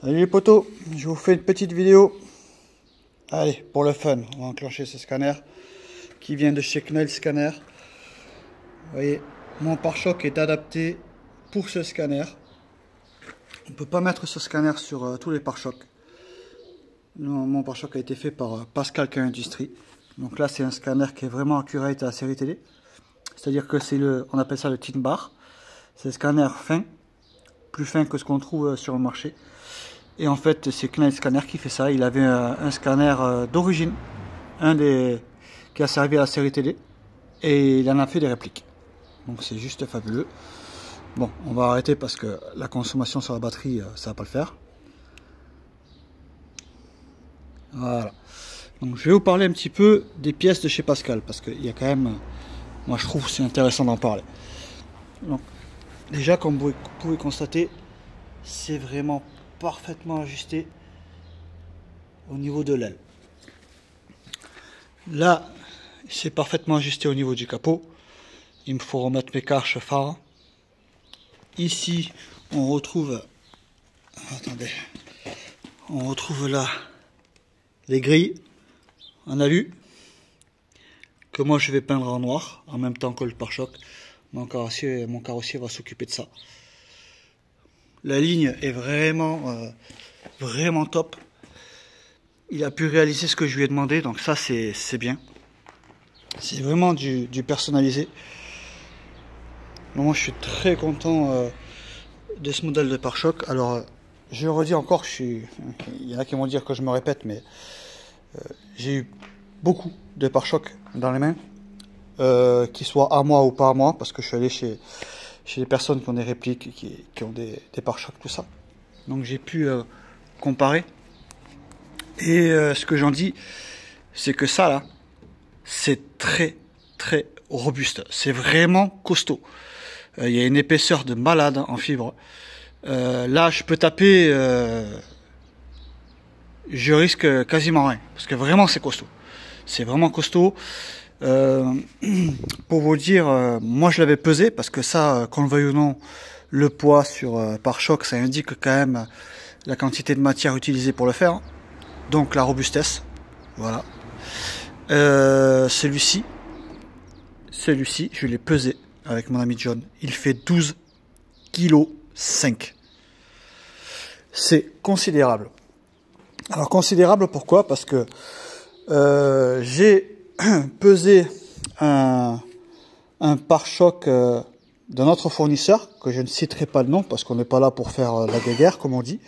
Salut les potos, je vous fais une petite vidéo. Allez, pour le fun, on va enclencher ce scanner qui vient de chez Knail Scanner. Vous voyez, mon pare-choc est adapté pour ce scanner. On ne peut pas mettre ce scanner sur tous les pare-chocs. Mon pare-choc a été fait par Pascal K Industries. Donc là, c'est un scanner qui est vraiment accurate à la série télé. C'est-à-dire que c'est on appelle ça le tin bar. C'est un scanner fin, plus fin que ce qu'on trouve sur le marché. Et en fait, c'est Knail Scanner qui fait ça. Il avait un scanner d'origine, qui a servi à la série télé, et il en a fait des répliques. Donc c'est juste fabuleux. Bon, on va arrêter parce que la consommation sur la batterie, ça va pas le faire. Voilà. Donc je vais vous parler un petit peu des pièces de chez Pascal, parce qu'il y a quand même, moi je trouve c'est intéressant d'en parler. Donc déjà, comme vous pouvez constater, c'est vraiment parfaitement ajusté au niveau de l'aile. Là, c'est parfaitement ajusté au niveau du capot. Il me faut remettre mes carches phares. Ici, on retrouve, attendez, on retrouve là les grilles en alu que moi je vais peindre en noir en même temps que le pare-choc. Mon carrossier va s'occuper de ça. La ligne est vraiment vraiment top. Il a pu réaliser ce que je lui ai demandé, donc ça c'est bien. C'est vraiment du personnalisé. Moi je suis très content de ce modèle de pare-choc. Alors je le redis encore, il y en a qui vont dire que je me répète, mais j'ai eu beaucoup de pare-chocs dans les mains, qu'ils soient à moi ou pas à moi, parce que je suis allé chez des personnes qui ont des répliques, qui ont des pare-chocs, tout ça. Donc j'ai pu comparer. Et ce que j'en dis, c'est que ça là, c'est très très robuste. C'est vraiment costaud. Il y a une épaisseur de malade en fibre. Là, je peux taper, je risque quasiment rien, parce que vraiment c'est costaud. C'est vraiment costaud. Pour vous dire, moi je l'avais pesé, parce que ça, qu'on le veuille ou non, le poids sur pare-choc, ça indique quand même la quantité de matière utilisée pour le faire. Donc la robustesse, voilà. Celui-ci, je l'ai pesé avec mon ami John. Il fait 12,5 kg. C'est considérable. Alors considérable pourquoi? Parce que j'ai pesé un pare-choc d'un autre fournisseur, que je ne citerai pas le nom, parce qu'on n'est pas là pour faire la guéguerre, comme on dit.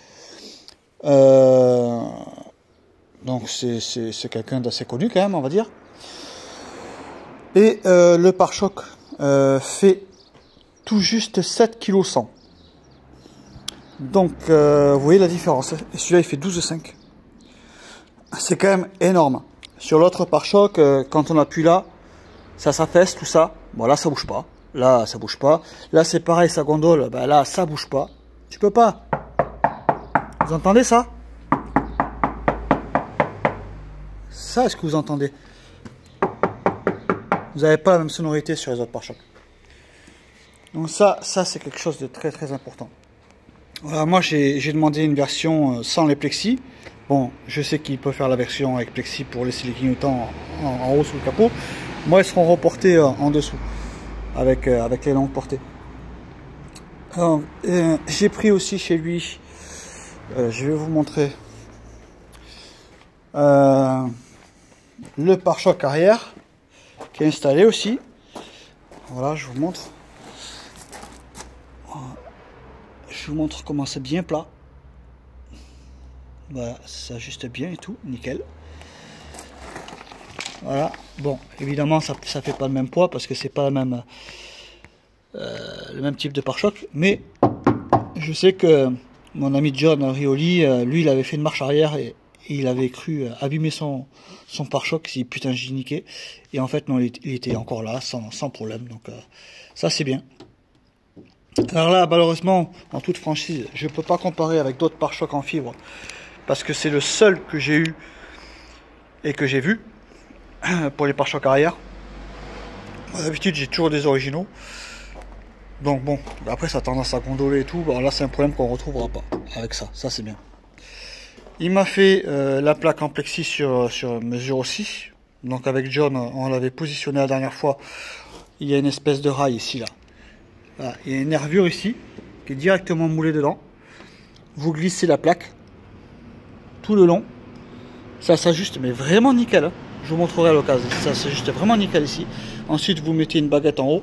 Donc c'est quelqu'un d'assez connu quand même, on va dire. Et le pare-choc fait tout juste 7,1 kg. Donc vous voyez la différence. Et celui-là il fait 12,5 kg. C'est quand même énorme. Sur l'autre pare-choc, quand on appuie là, ça s'affaisse, tout ça. Bon là ça bouge pas. Là ça bouge pas. Là c'est pareil, ça gondole. Ben, là ça bouge pas. Tu peux pas. Vous entendez ça? Ça, est-ce que vous entendez? Vous n'avez pas la même sonorité sur les autres pare-chocs. Donc ça c'est quelque chose de très très important. Voilà, moi j'ai demandé une version sans les plexis. Bon, je sais qu'il peut faire la version avec plexi pour laisser les clignotants en haut sous le capot. Moi, ils seront reportés en dessous avec les longues portées. J'ai pris aussi chez lui, je vais vous montrer le pare-choc arrière qui est installé aussi. Voilà, je vous montre. Je vous montre comment c'est bien plat. Voilà, ça s'ajuste bien et tout, nickel. Voilà, bon, évidemment ça fait pas le même poids parce que c'est pas le même type de pare-choc, mais je sais que mon ami John Rioli, lui il avait fait une marche arrière et il avait cru abîmer son pare-choc si putain j'ai niqué, et en fait non, il était encore là sans problème, donc ça c'est bien. Alors là malheureusement, en toute franchise, je peux pas comparer avec d'autres pare-chocs en fibre parce que c'est le seul que j'ai eu et que j'ai vu pour les pare-chocs arrière. D'habitude j'ai toujours des originaux, donc bon, après ça a tendance à gondoler et tout. Bon, là c'est un problème qu'on retrouvera pas avec ça c'est bien. Il m'a fait la plaque en plexi sur mesure aussi. Donc avec John, on l'avait positionné la dernière fois. Il y a une espèce de rail ici, là. Voilà. Il y a une nervure ici, qui est directement moulée dedans. Vous glissez la plaque tout le long. Ça s'ajuste, mais vraiment nickel. Hein. Je vous montrerai à l'occasion. Ça s'ajuste vraiment nickel ici. Ensuite, vous mettez une baguette en haut,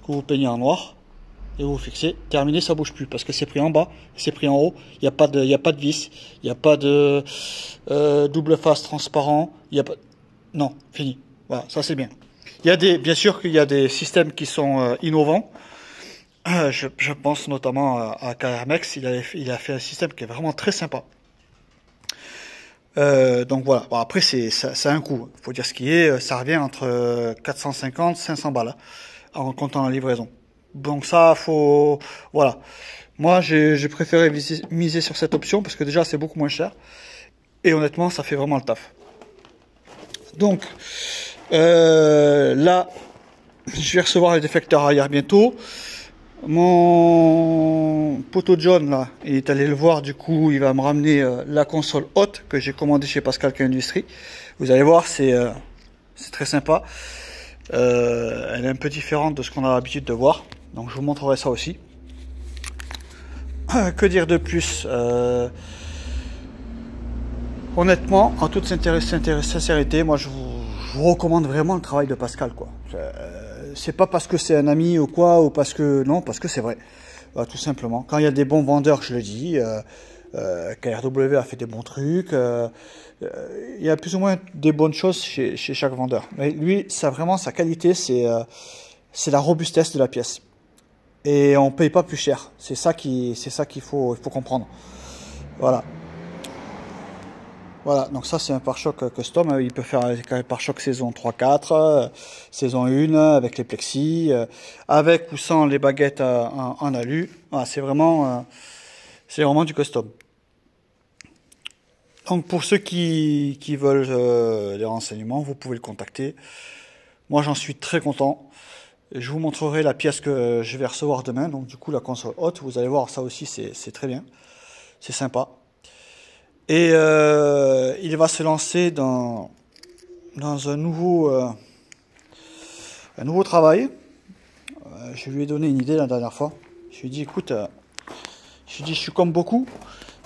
que vous peignez en noir. Et vous fixez, terminé, ça bouge plus parce que c'est pris en bas, c'est pris en haut, il n'y a pas de vis, il n'y a pas de double face transparent, il y a pas, non, fini. Voilà, ça c'est bien. Il y a bien sûr qu'il y a des systèmes qui sont innovants. Je pense notamment à Carmex, il a fait un système qui est vraiment très sympa. Donc voilà. Bon, après ça a un coût. Faut dire ce qui est, ça revient entre 450 500 balles hein, en comptant la livraison. Donc ça, voilà. Moi, j'ai préféré miser sur cette option parce que déjà, c'est beaucoup moins cher. Et honnêtement, ça fait vraiment le taf. Donc, là, je vais recevoir les déflecteurs arrière bientôt. Mon poteau John, là, il est allé le voir. Du coup, il va me ramener la console haute que j'ai commandée chez Pascal Industrie. Vous allez voir, c'est très sympa. Elle est un peu différente de ce qu'on a l'habitude de voir. Donc je vous montrerai ça aussi. Que dire de plus honnêtement, en toute sincérité, moi je vous recommande vraiment le travail de Pascal, quoi. C'est pas parce que c'est un ami ou quoi, ou parce que... Non, parce que c'est vrai. Tout simplement. Quand il y a des bons vendeurs, je le dis, KRW a fait des bons trucs. Il y a plus ou moins des bonnes choses chez chaque vendeur. Mais lui, ça vraiment, sa qualité, c'est la robustesse de la pièce. Et on paye pas plus cher. C'est ça qu'il faut comprendre. Voilà. Voilà, donc ça c'est un pare-choc custom. Il peut faire avec un pare-choc saison 3-4, saison 1, avec les plexis, avec ou sans les baguettes en alu. Voilà, c'est vraiment du custom. Donc pour ceux qui veulent des renseignements, vous pouvez le contacter. Moi j'en suis très content. Je vous montrerai la pièce que je vais recevoir demain. Donc du coup la console haute, vous allez voir ça aussi, c'est très bien. C'est sympa. Et il va se lancer dans un nouveau travail. Je lui ai donné une idée la dernière fois. Je lui ai dit écoute, je suis comme beaucoup.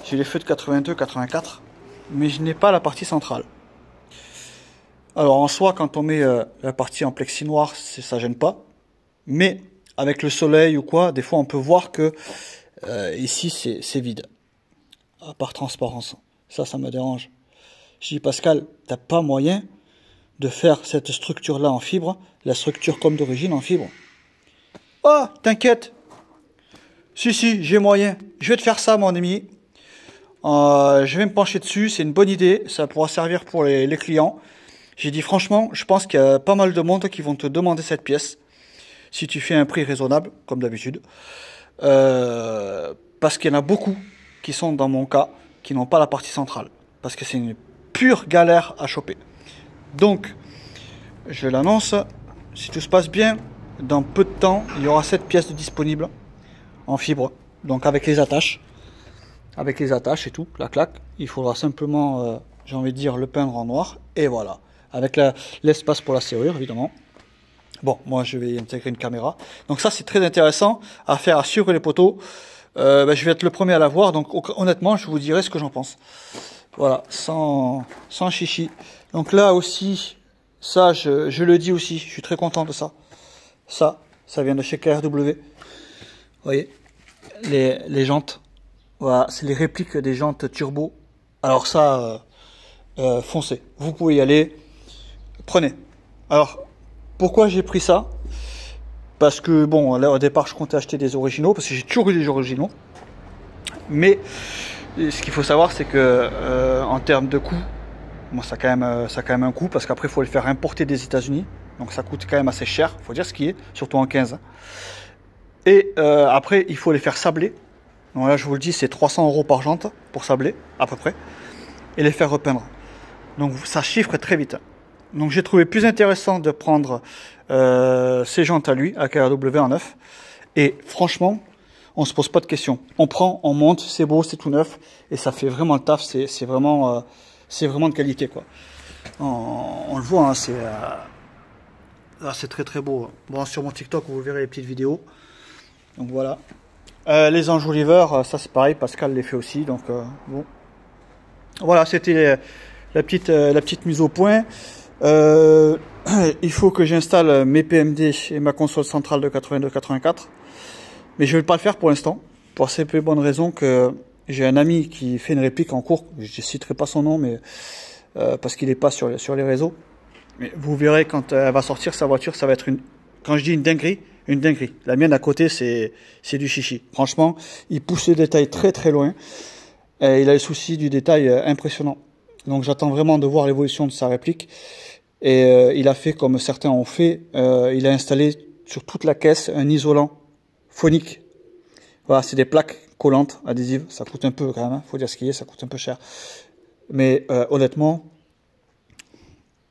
J'ai les feux de 82, 84, mais je n'ai pas la partie centrale. Alors en soi, quand on met la partie en plexi noir, ça gêne pas. Mais avec le soleil ou quoi, des fois on peut voir que ici c'est vide. Par transparence. Ça me dérange. Je dis Pascal, t'as pas moyen de faire cette structure-là en fibre, la structure comme d'origine en fibre. Oh, t'inquiète. Si, j'ai moyen. Je vais te faire ça, mon ami. Je vais me pencher dessus, c'est une bonne idée. Ça pourra servir pour les clients. J'ai dit franchement, je pense qu'il y a pas mal de monde qui vont te demander cette pièce. Si tu fais un prix raisonnable, comme d'habitude. Parce qu'il y en a beaucoup qui sont dans mon cas, qui n'ont pas la partie centrale. Parce que c'est une pure galère à choper. Donc, je l'annonce, si tout se passe bien, dans peu de temps, il y aura cette pièce disponible en fibre. Donc avec les attaches. Avec les attaches et tout, la claque. Il faudra simplement, j'ai envie de dire, le peindre en noir. Et voilà. Avec l'espace pour la serrure, évidemment. Bon, moi je vais intégrer une caméra. Donc ça c'est très intéressant à faire, à suivre les poteaux. Je vais être le premier à la voir, donc honnêtement je vous dirai ce que j'en pense. Voilà, sans chichi. Donc là aussi, ça je le dis aussi, je suis très content de ça. Ça vient de chez KRW. Vous voyez, les jantes. Voilà, c'est les répliques des jantes turbo. Alors ça, foncez. Vous pouvez y aller. Prenez. Alors, pourquoi j'ai pris ça? Parce que, bon, là, au départ, je comptais acheter des originaux, parce que j'ai toujours eu des originaux. Mais, ce qu'il faut savoir, c'est que, en termes de coût, bon, ça a quand même un coût, parce qu'après, il faut le faire importer des États-Unis. Donc, ça coûte quand même assez cher, il faut dire ce qui est, surtout en 15. Et après, il faut les faire sabler. Donc là, je vous le dis, c'est 300 € par jante, pour sabler, à peu près. Et les faire repeindre. Donc, ça chiffre très vite. Donc j'ai trouvé plus intéressant de prendre ces jantes à lui, à KRW en neuf. Et franchement, on se pose pas de questions. On prend, on monte, c'est beau, c'est tout neuf, et ça fait vraiment le taf, c'est vraiment de qualité, quoi. On le voit, hein, c'est très très beau. Bon, sur mon TikTok, vous verrez les petites vidéos. Donc voilà. Les enjoliveurs, ça c'est pareil, Pascal les fait aussi, donc bon. Voilà, c'était la petite mise au point. Il faut que j'installe mes PMD et ma console centrale de 82-84. Mais je ne vais pas le faire pour l'instant. Pour la simple et bonne raison que j'ai un ami qui fait une réplique en cours. Je ne citerai pas son nom, mais parce qu'il n'est pas sur les réseaux. Mais vous verrez quand elle va sortir sa voiture, ça va être quand je dis une dinguerie. La mienne à côté, c'est du chichi. Franchement, il pousse les détails très très loin. Et il a le souci du détail impressionnant. Donc j'attends vraiment de voir l'évolution de sa réplique. Et il a fait comme certains ont fait. Il a installé sur toute la caisse un isolant phonique. Voilà, c'est des plaques collantes, adhésives. Ça coûte un peu quand même, hein. Faut dire ce qu'il y a, ça coûte un peu cher. Mais honnêtement,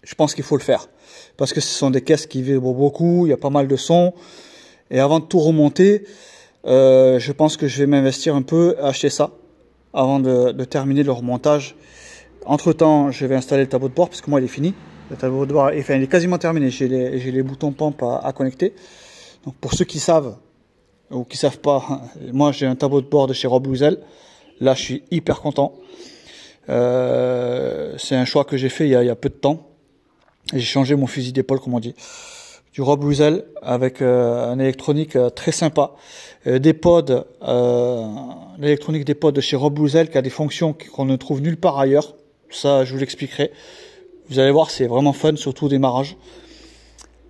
je pense qu'il faut le faire. Parce que ce sont des caisses qui vibrent beaucoup, il y a pas mal de sons. Et avant de tout remonter, je pense que je vais m'investir un peu à acheter ça avant de terminer le remontage. Entre temps, je vais installer le tableau de bord parce que moi il est fini. Le tableau de bord, enfin, il est quasiment terminé. J'ai les boutons pompe à connecter. Donc pour ceux qui savent ou qui savent pas, moi j'ai un tableau de bord de chez Rob Louzel. Là, je suis hyper content. C'est un choix que j'ai fait il y a peu de temps. J'ai changé mon fusil d'épaule, comme on dit. Du Rob Louzel avec un électronique très sympa. Des pods, l'électronique des pods de chez Rob Louzel qui a des fonctions qu'on ne trouve nulle part ailleurs. Ça, je vous l'expliquerai. Vous allez voir, c'est vraiment fun, surtout au démarrage.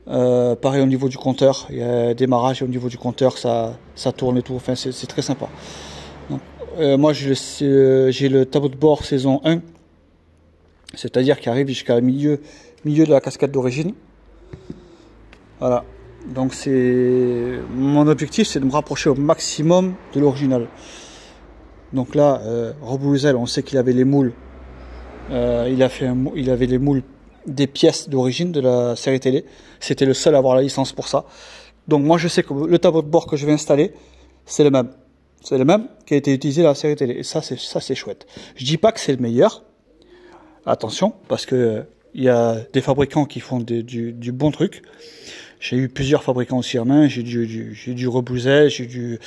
Pareil au niveau du compteur, il y a un démarrage et au niveau du compteur, ça tourne et tout. Enfin, c'est très sympa. Donc, moi, j'ai le tableau de bord saison 1, c'est-à-dire qui arrive jusqu'à milieu de la casquette d'origine. Voilà. Donc mon objectif, c'est de me rapprocher au maximum de l'original. Donc là, Rob Louzel, on sait qu'il avait les moules. Il avait les moules des pièces d'origine de la série télé. C'était le seul à avoir la licence pour ça. Donc moi, je sais que le tableau de bord que je vais installer, c'est le même. C'est le même qui a été utilisé dans la série télé. Et ça, c'est chouette. Je dis pas que c'est le meilleur. Attention, parce que il y a des fabricants qui font du bon truc. J'ai eu plusieurs fabricants aussi en main. J'ai du Rob Louzel, j'ai du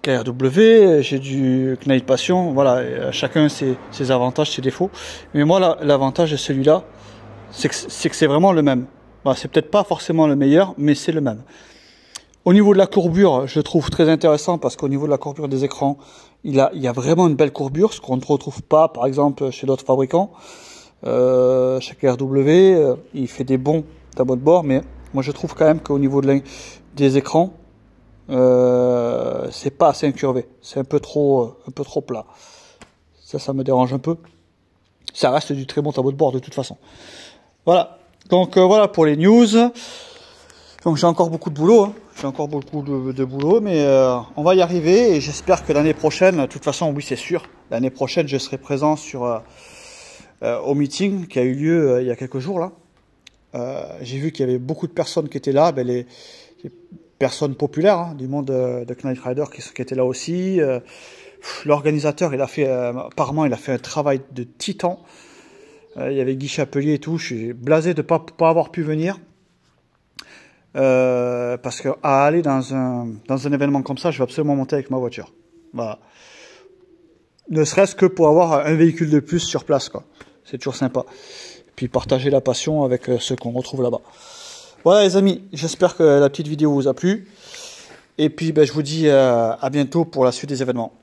KRW, j'ai du Knight Passion. Voilà, chacun ses avantages, ses défauts. Mais moi, l'avantage de celui-là, c'est que c'est vraiment le même. Voilà, c'est peut-être pas forcément le meilleur, mais c'est le même. Au niveau de la courbure, je le trouve très intéressant parce qu'au niveau de la courbure des écrans, il y a vraiment une belle courbure, ce qu'on ne retrouve pas, par exemple, chez d'autres fabricants. Chez KRW, il fait des bons tableaux de bord, mais moi je trouve quand même qu'au niveau des écrans, c'est pas assez incurvé, c'est un peu trop plat. Ça me dérange un peu. Ça reste du très bon tableau de bord de toute façon. Voilà. Donc voilà pour les news. Donc j'ai encore beaucoup de boulot, hein. J'ai encore beaucoup de boulot, mais on va y arriver et j'espère que l'année prochaine, de toute façon, oui c'est sûr, l'année prochaine je serai présent au meeting qui a eu lieu il y a quelques jours là. J'ai vu qu'il y avait beaucoup de personnes qui étaient là, les personnes populaires, hein, du monde de Knight Rider qui étaient là aussi. L'organisateur, apparemment il a fait un travail de titan. Il y avait Guy Chapelier et tout. Je suis blasé de pas avoir pu venir. Parce que à aller dans un événement comme ça, je vais absolument monter avec ma voiture. Voilà. Ne serait-ce que pour avoir un véhicule de plus sur place, quoi. C'est toujours sympa. Et puis partager la passion avec ceux qu'on retrouve là-bas. Voilà les amis, j'espère que la petite vidéo vous a plu. Et puis je vous dis à bientôt pour la suite des événements.